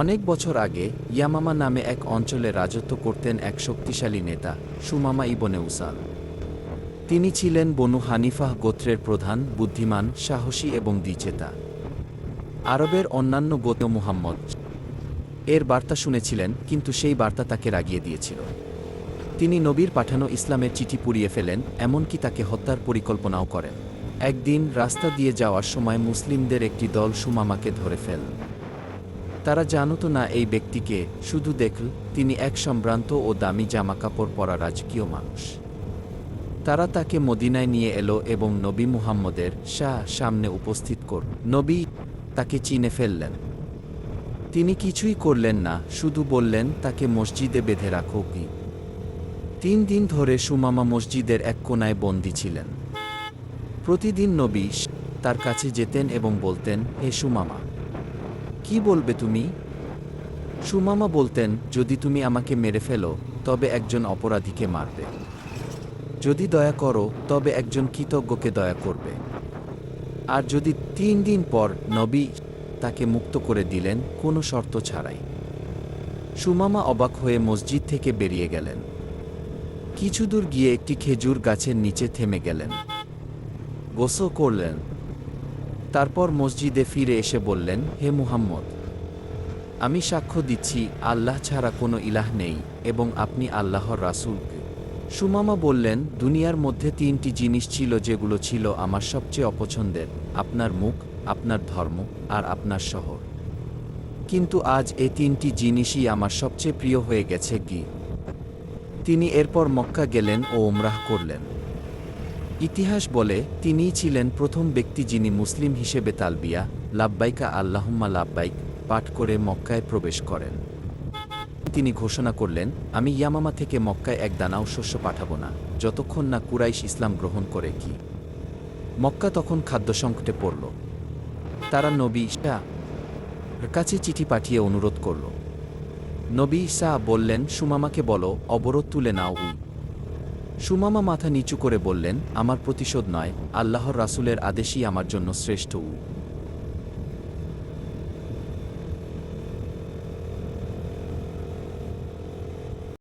অনেক বছর আগে ইয়ামামা নামে এক অঞ্চলে রাজত্ব করতেন এক শক্তিশালী নেতা সুমামা ইবনে উসাল। তিনি ছিলেন বনু হানিফাহ গোত্রের প্রধান, বুদ্ধিমান, সাহসী এবং দ্বিচেতা। আরবের অন্যান্য গোত্র মুহাম্মদ এর বার্তা শুনেছিলেন, কিন্তু সেই বার্তা তাকে রাগিয়ে দিয়েছিল। তিনি নবীর পাঠানো ইসলামের চিঠি পুড়িয়ে ফেলেন, এমনকি তাকে হত্যার পরিকল্পনাও করেন। একদিন রাস্তা দিয়ে যাওয়ার সময় মুসলিমদের একটি দল সুমামাকে ধরে ফেল। তারা জানত না এই ব্যক্তিকে, শুধু দেখল তিনি এক সম্ভ্রান্ত ও দামি জামাকাপড় পরা রাজকীয় মানুষ। তারা তাকে মদিনায় নিয়ে এলো এবং নবী মুহাম্মদের সামনে উপস্থিত করল। নবী তাকে চিনে ফেললেন। তিনি কিছুই করলেন না, শুধু বললেন তাকে মসজিদে বেঁধে রাখো। 3 দিন ধরে সুমামা মসজিদের এক কোণায় বন্দী ছিলেন। প্রতিদিন নবী তার কাছে যেতেন এবং বলতেন, হে সুমামা, কি বলবে তুমি? সুমামা বলতেন, যদি তুমি আমাকে মেরে ফেলো তবে একজন অপরাধীকে মারবে, যদি দয়া করো তবে একজন কৃতজ্ঞকে দয়া করবে, আর যদি 3 দিন পর নবী তাকে মুক্ত করে দিলেন কোনো শর্ত ছাড়াই। সুমামা অবাক হয়ে মসজিদ থেকে বেরিয়ে গেলেন। কিছু দূর গিয়ে একটি খেজুর গাছের নিচে থেমে গেলেন, গোসল করলেন। তারপর মসজিদে ফিরে এসে বললেন, হে মুহাম্মদ, আমি সাক্ষ্য দিচ্ছি আল্লাহ ছাড়া কোনো ইলাহ নেই এবং আপনি আল্লাহর রাসূল। সুমামা বললেন, দুনিয়ার মধ্যে 3টি জিনিস ছিল যেগুলো ছিল আমার সবচেয়ে অপছন্দের, আপনার মুখ, আপনার ধর্ম আর আপনার শহর। কিন্তু আজ এই 3টি জিনিসই আমার সবচেয়ে প্রিয় হয়ে গেছে। তিনি এরপর মক্কা গেলেন ও উমরাহ করলেন। ইতিহাস বলে তিনিই ছিলেন প্রথম ব্যক্তি যিনি মুসলিম হিসেবে তালবিয়া লাব্বাইকা আল্লাহুম্মা লাব্বাইক পাঠ করে মক্কায় প্রবেশ করেন। তিনি ঘোষণা করলেন, আমি ইয়ামামা থেকে মক্কায় এক দানাও শস্য পাঠাব না যতক্ষণ না কুরাইশ ইসলাম গ্রহণ করে। মক্কা তখন খাদ্য সংকটে পড়ল। তারা নবী ঈসার কাছে চিঠি পাঠিয়ে অনুরোধ করল। নবী ঈসা বললেন, সুমামাকে বলো অবরোধ তুলে নাও। সুমামা মাথা নিচু করে বললেন, আমার প্রতিশোধ নয়, আল্লাহর রাসূলের আদেশই আমার জন্য শ্রেষ্ঠ।